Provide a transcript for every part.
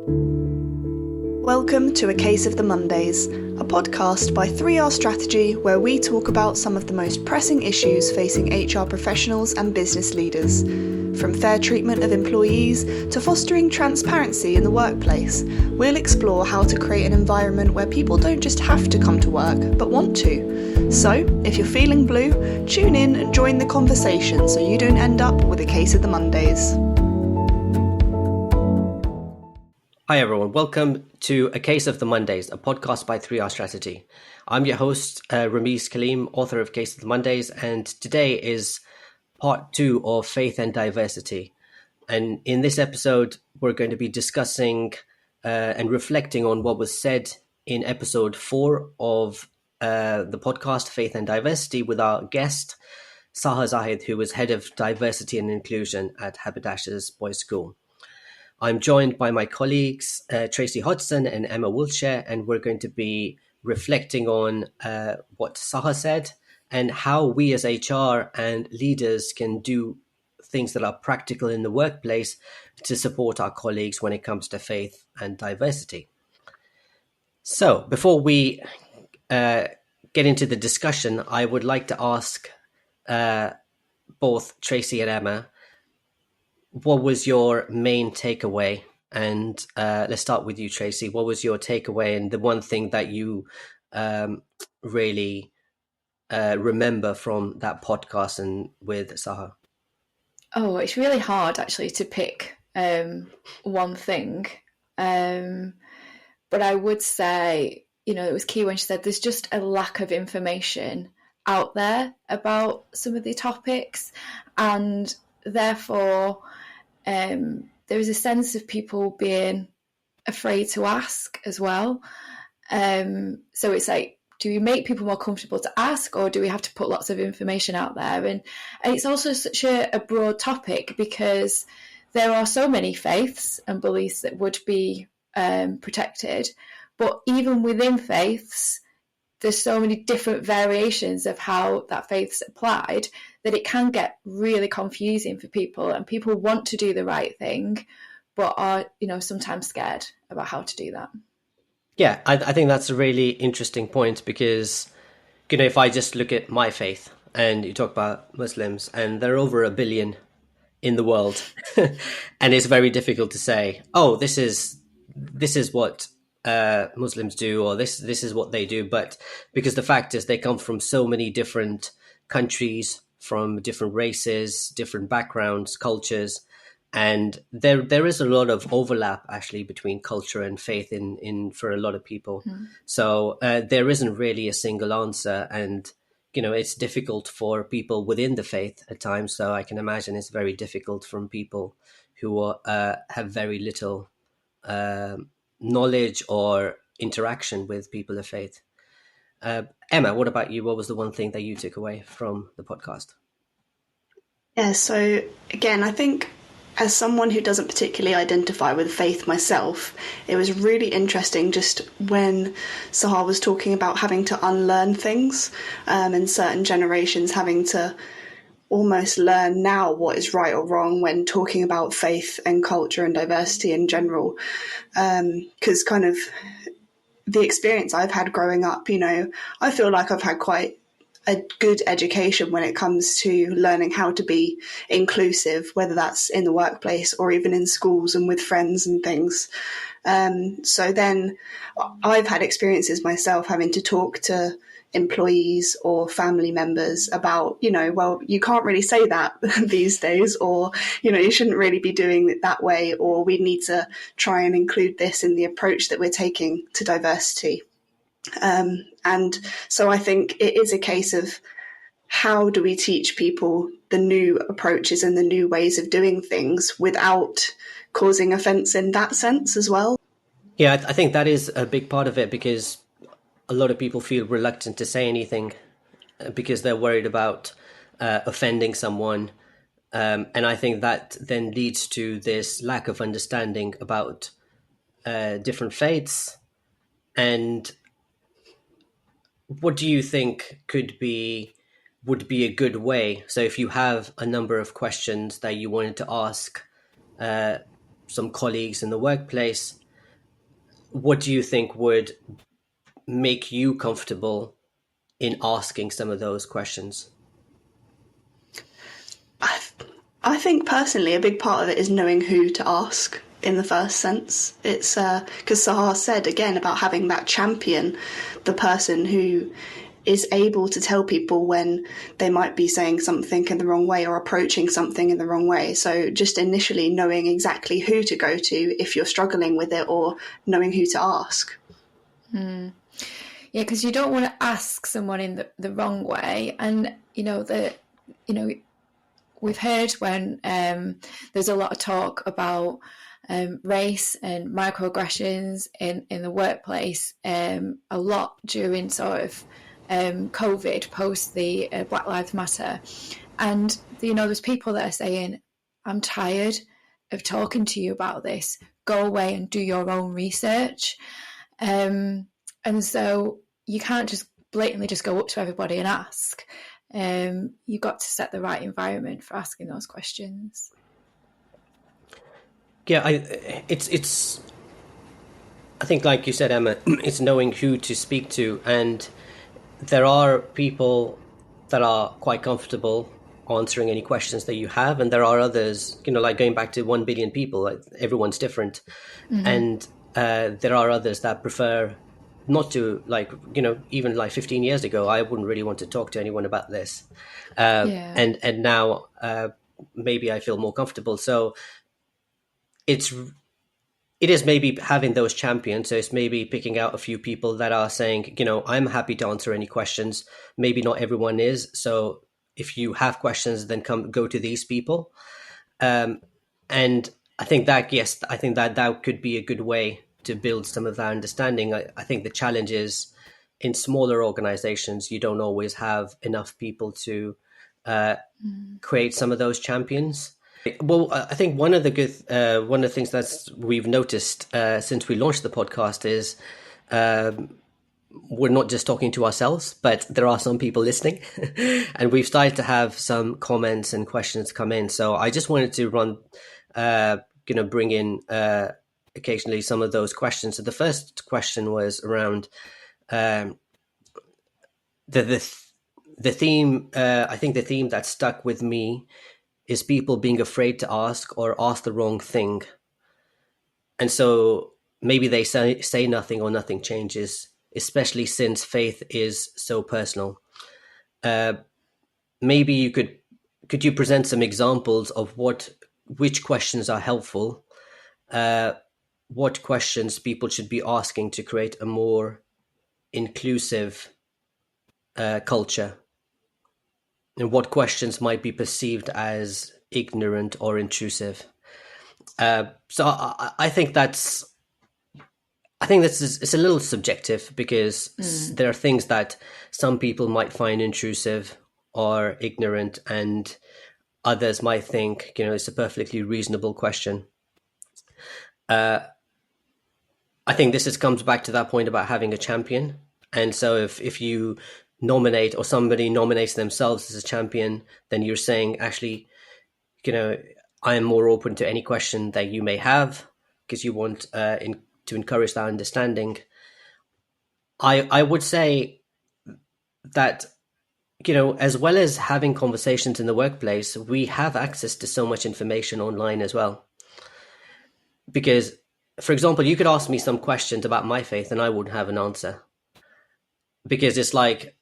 Welcome to A Case of the Mondays, a podcast by 3R Strategy where we talk about some of the most pressing issues facing HR professionals and business leaders. From fair treatment of employees to fostering transparency in the workplace, we'll explore how to create an environment where people don't just have to come to work, but want to. So, if you're feeling blue, tune in and join the conversation so you don't end up with a case of the Mondays. Hi everyone, welcome to A Case of the Mondays, a podcast by 3R Strategy. I'm your host, Ramiz Kaleem, author of Case of the Mondays, and today is part 2 of Faith and Diversity. And in this episode, we're going to be discussing and reflecting on what was said in episode 4 of the podcast, Faith and Diversity, with our guest, Sahar Zahid, who was head of diversity and inclusion at Haberdashers Boys School. I'm joined by my colleagues, Tracy Hodgson and Emma Wiltshire, and we're going to be reflecting on what Sahar said and how we as HR and leaders can do things that are practical in the workplace to support our colleagues when it comes to faith and diversity. So before we get into the discussion, I would like to ask both Tracy and Emma, what was your main takeaway? And let's start with you, Tracy. What was your takeaway and the one thing that you really remember from that podcast and with Sahar? Oh, it's really hard actually to pick one thing. But I would say, it was key when she said there's just a lack of information out there about some of the topics, and therefore there is a sense of people being afraid to ask as well. So it's like, do we make people more comfortable to ask, or do we have to put lots of information out there? And it's also such a broad topic because there are so many faiths and beliefs that would be protected. But even within faiths, there's so many different variations of how that faith's applied that it can get really confusing for people, and people want to do the right thing, but are, sometimes scared about how to do that. Yeah, I think that's a really interesting point because, if I just look at my faith and you talk about Muslims, and there are over 1 billion in the world, and it's very difficult to say, oh, this is what Muslims do, or this is what they do, but because the fact is they come from so many different countries, from different races, different backgrounds, cultures, and there is a lot of overlap actually between culture and faith in for a lot of people. So there isn't really a single answer, and it's difficult for people within the faith at times. So I can imagine it's very difficult from people who have very little knowledge or interaction with people of faith. Emma, what about you? What was the one thing that you took away from the podcast? Yeah, so again, I think as someone who doesn't particularly identify with faith myself, it was really interesting just when Sahar was talking about having to unlearn things, and certain generations having to almost learn now what is right or wrong when talking about faith and culture and diversity in general. Because kind of the experience I've had growing up, I feel like I've had quite a good education when it comes to learning how to be inclusive, whether that's in the workplace or even in schools and with friends and things. So then I've had experiences myself having to talk to employees or family members about, well, you can't really say that these days, or, you shouldn't really be doing it that way, or we need to try and include this in the approach that we're taking to diversity. And so I think it is a case of how do we teach people the new approaches and the new ways of doing things without causing offence in that sense as well? Yeah, I think that is a big part of it, because a lot of people feel reluctant to say anything because they're worried about offending someone. And I think that then leads to this lack of understanding about different faiths. And what do you think would be a good way? So if you have a number of questions that you wanted to ask some colleagues in the workplace, what do you think would make you comfortable in asking some of those questions? I think personally a big part of it is knowing who to ask in the first sense. It's because Sahar said again about having that champion, the person who is able to tell people when they might be saying something in the wrong way or approaching something in the wrong way. So just initially knowing exactly who to go to if you're struggling with it, or knowing who to ask. Yeah, because you don't want to ask someone in the wrong way. And, we've heard when there's a lot of talk about race and microaggressions in the workplace, a lot during sort of COVID, post the Black Lives Matter. And, there's people that are saying, I'm tired of talking to you about this. Go away and do your own research. And so you can't just blatantly just go up to everybody and ask. You've got to set the right environment for asking those questions. Yeah, it's. I think, like you said, Emma, it's knowing who to speak to, and there are people that are quite comfortable answering any questions that you have, and there are others, like going back to 1 billion people, like everyone's different, and there are others that prefer not to, like, even like 15 years ago, I wouldn't really want to talk to anyone about this, and now maybe I feel more comfortable. So it is maybe having those champions. So it's maybe picking out a few people that are saying, I'm happy to answer any questions. Maybe not everyone is. So if you have questions, then go to these people. And I think that, yes, I think that could be a good way to build some of that understanding. I think the challenge is in smaller organizations, you don't always have enough people to create some of those champions. Well, I think one of the things that we've noticed since we launched the podcast is we're not just talking to ourselves, but there are some people listening, and we've started to have some comments and questions come in. So I just wanted to bring in occasionally some of those questions. So the first question was around the theme. I think the theme that stuck with me is people being afraid to ask or ask the wrong thing. And so maybe they say nothing or nothing changes, especially since faith is so personal. Maybe you could you present some examples of which questions are helpful, what questions people should be asking to create a more inclusive culture, and what questions might be perceived as ignorant or intrusive. So I think it's a little subjective, because there are things that some people might find intrusive or ignorant, and others might think, it's a perfectly reasonable question. I think this comes back to that point about having a champion. And so if you nominate, or somebody nominates themselves as a champion, then you're saying, actually, I am more open to any question that you may have, because you want to encourage that understanding. I would say that, as well as having conversations in the workplace, we have access to so much information online as well. Because, for example, you could ask me some questions about my faith and I wouldn't have an answer. Because it's like,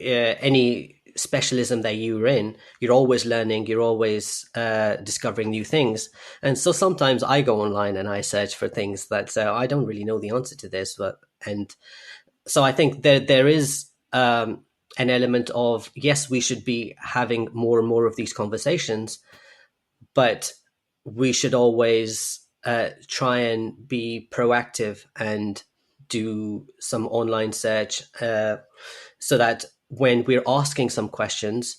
any specialism that you're in, you're always learning, you're always discovering new things. And so sometimes I go online and I search for things that I don't really know the answer to this. And so I think there is an element of, yes, we should be having more and more of these conversations, but we should always try and be proactive and do some online search, so that when we're asking some questions,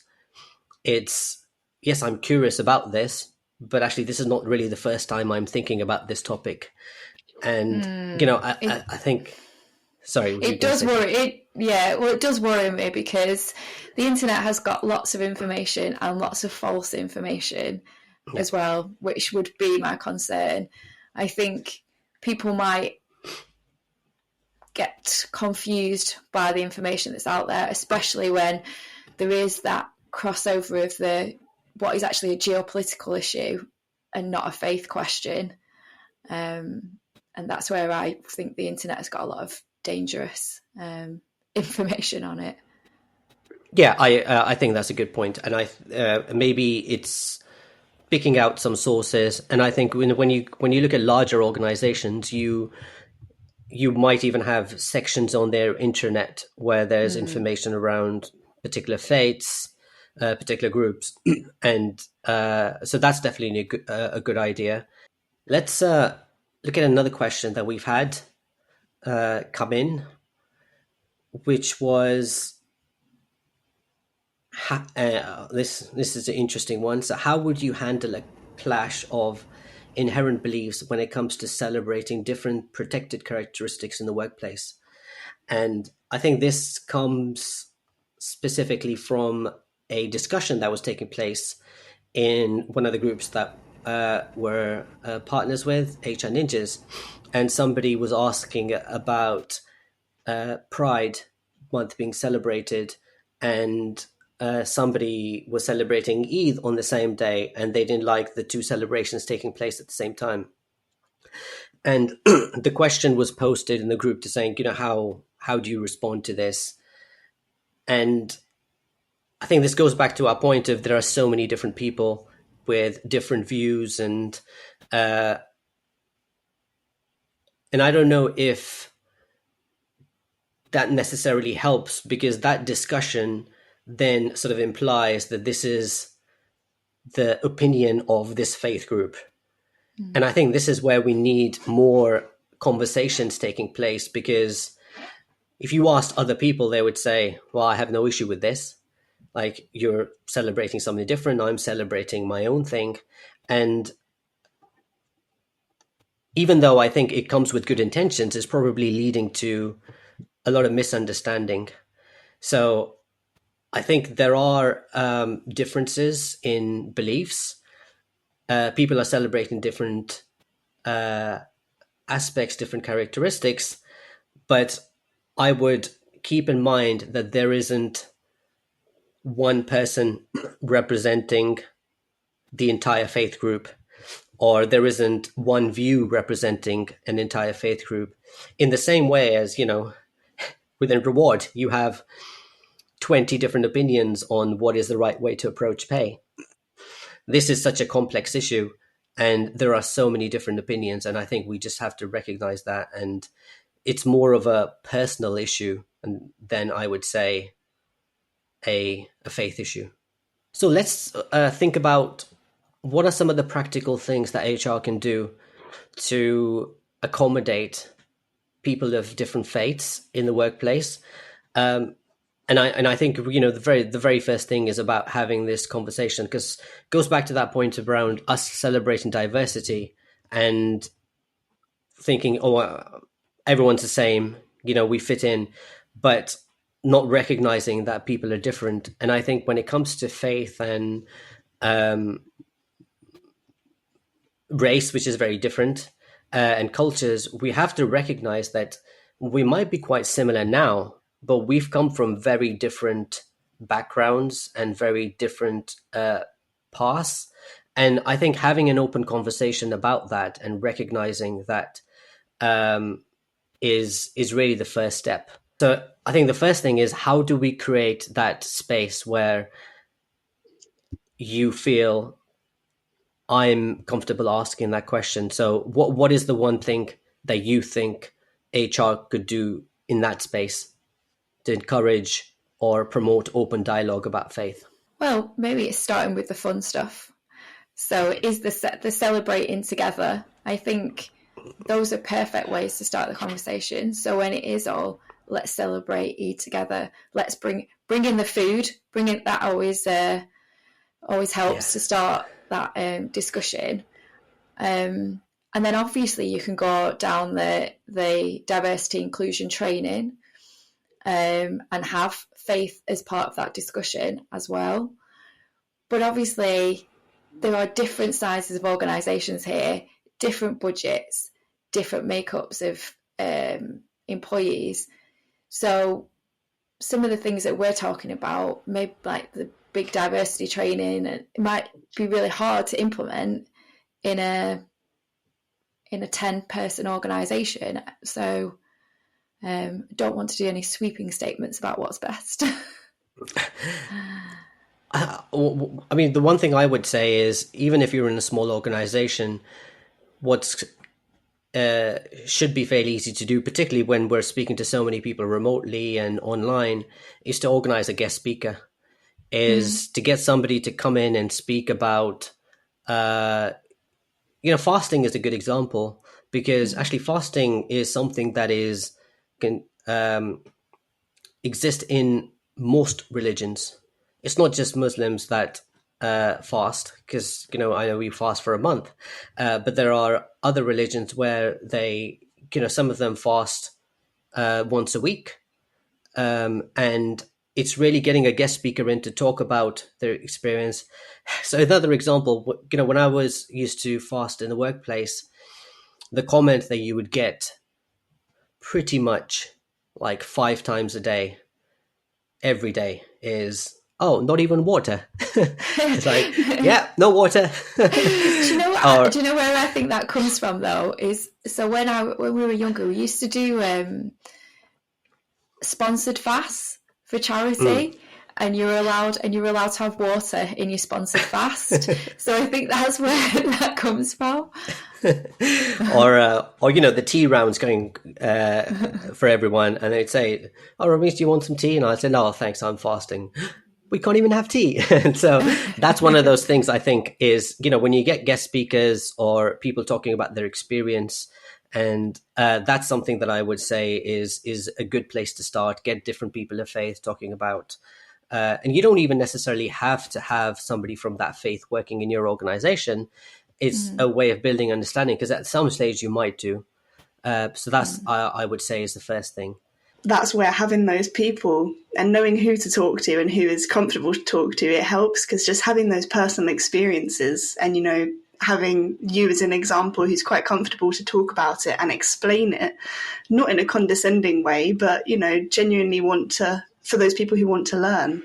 it's, yes, I'm curious about this, but actually this is not really the first time I'm thinking about this topic. And I think, sorry, it does worry. It does worry me, because the internet has got lots of information and lots of false information as well, which would be my concern. I think people might get confused by the information that's out there, especially when there is that crossover of what is actually a geopolitical issue and not a faith question. And that's where I think the internet has got a lot of dangerous information on it. Yeah, I think that's a good point, and maybe it's picking out some sources. And I think when you look at larger organizations, you might even have sections on their intranet where there's information around particular faiths, particular groups, and so that's definitely a good idea. Let's look at another question that we've had come in, which was this is an interesting one. So how would you handle a clash of inherent beliefs when it comes to celebrating different protected characteristics in the workplace? And I think this comes specifically from a discussion that was taking place in one of the groups that were partners with HR Ninjas, and somebody was asking about Pride Month being celebrated, and somebody was celebrating Eid on the same day, and they didn't like the two celebrations taking place at the same time. And the question was posted in the group to saying, how do you respond to this? And I think this goes back to our point of there are so many different people with different views, and I don't know if that necessarily helps, because that discussion then sort of implies that this is the opinion of this faith group. And I think this is where we need more conversations taking place, because if you asked other people, they would say, well, I have no issue with this. Like, you're celebrating something different, I'm celebrating my own thing. And even though I think it comes with good intentions, it's probably leading to a lot of misunderstanding. So I think there are differences in beliefs. People are celebrating different aspects, different characteristics, but I would keep in mind that there isn't one person representing the entire faith group, or there isn't one view representing an entire faith group. In the same way as, within reward, you have 20 different opinions on what is the right way to approach pay. This is such a complex issue, and there are so many different opinions, and I think we just have to recognize that. And it's more of a personal issue than, I would say, a faith issue. So let's think about what are some of the practical things that HR can do to accommodate people of different faiths in the workplace. And I think, the very first thing is about having this conversation, because it goes back to that point around us celebrating diversity and thinking, everyone's the same, we fit in, but not recognizing that people are different. And I think when it comes to faith and race, which is very different, and cultures, we have to recognize that we might be quite similar now, but we've come from very different backgrounds and very different paths. And I think having an open conversation about that and recognizing that is really the first step. So I think the first thing is, how do we create that space where you feel I'm comfortable asking that question? So what is the one thing that you think HR could do in that space to encourage or promote open dialogue about faith? Well, maybe it's starting with the fun stuff. So is the celebrating together. I think those are perfect ways to start the conversation. So when it is all, let's celebrate, eat together, let's bring in the food, that always helps to start that discussion. And then obviously you can go down the diversity inclusion training and have faith as part of that discussion as well. But obviously there are different sizes of organisations here, different budgets, different makeups of employees. So some of the things that we're talking about, maybe like the big diversity training, it might be really hard to implement in a 10-person organisation. So don't want to do any sweeping statements about what's best. I mean, the one thing I would say is, even if you're in a small organization, what's should be fairly easy to do, particularly when we're speaking to so many people remotely and online, is to organize a guest speaker, is to get somebody to come in and speak about, fasting is a good example, because actually fasting is something that can exist in most religions. It's not just Muslims that fast, because I know we fast for a month, but there are other religions where they, some of them fast once a week, and it's really getting a guest speaker in to talk about their experience. So another example, when I was used to fast in the workplace, the comment that you would get pretty much like 5 times a day, every day, is, "Oh, not even water." It's like, yeah, no water. Do you know where I think that comes from though? Is so when we were younger, we used to do sponsored fasts for charity, and you were allowed to have water in your sponsored fast. So I think that's where that comes from. or the tea rounds going for everyone, and they'd say, "Oh, Ramesh, do you want some tea?" And I'd say, "No, thanks, I'm fasting." We can't even have tea. And so that's one of those things, I think, is, when you get guest speakers or people talking about their experience, and that's something that I would say is a good place to start. Get different people of faith talking about, and you don't even necessarily have to have somebody from that faith working in your organization. It's a way of building understanding, because at some stage you might do. So that's, I would say, is the first thing. That's where having those people and knowing who to talk to and who is comfortable to talk to, it helps, because just having those personal experiences and, having you as an example who's quite comfortable to talk about it and explain it, not in a condescending way, but, genuinely for those people who want to learn,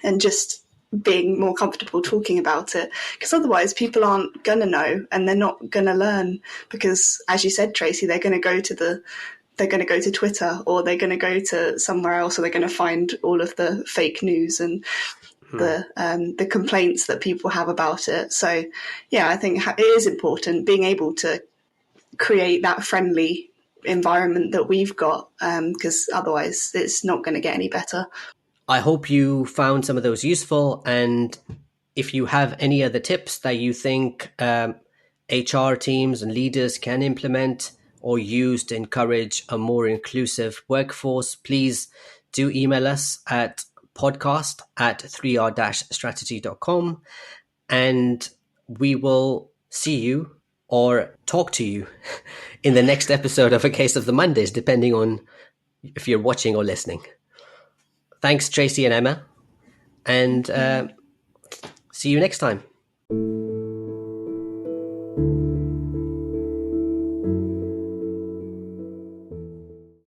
and just being more comfortable talking about it, because otherwise people aren't going to know and they're not going to learn, because, as you said, Tracy, they're going to go to Twitter, or they're going to go to somewhere else, or they're going to find all of the fake news and the complaints that people have about it. So, yeah, I think it is important being able to create that friendly environment that we've got, because otherwise it's not going to get any better. I hope you found some of those useful, and if you have any other tips that you think HR teams and leaders can implement or use to encourage a more inclusive workforce, please do email us at podcast@3r-strategy.com, and we will see you or talk to you in the next episode of A Case of the Mondays, depending on if you're watching or listening. Thanks, Tracy and Emma, and see you next time.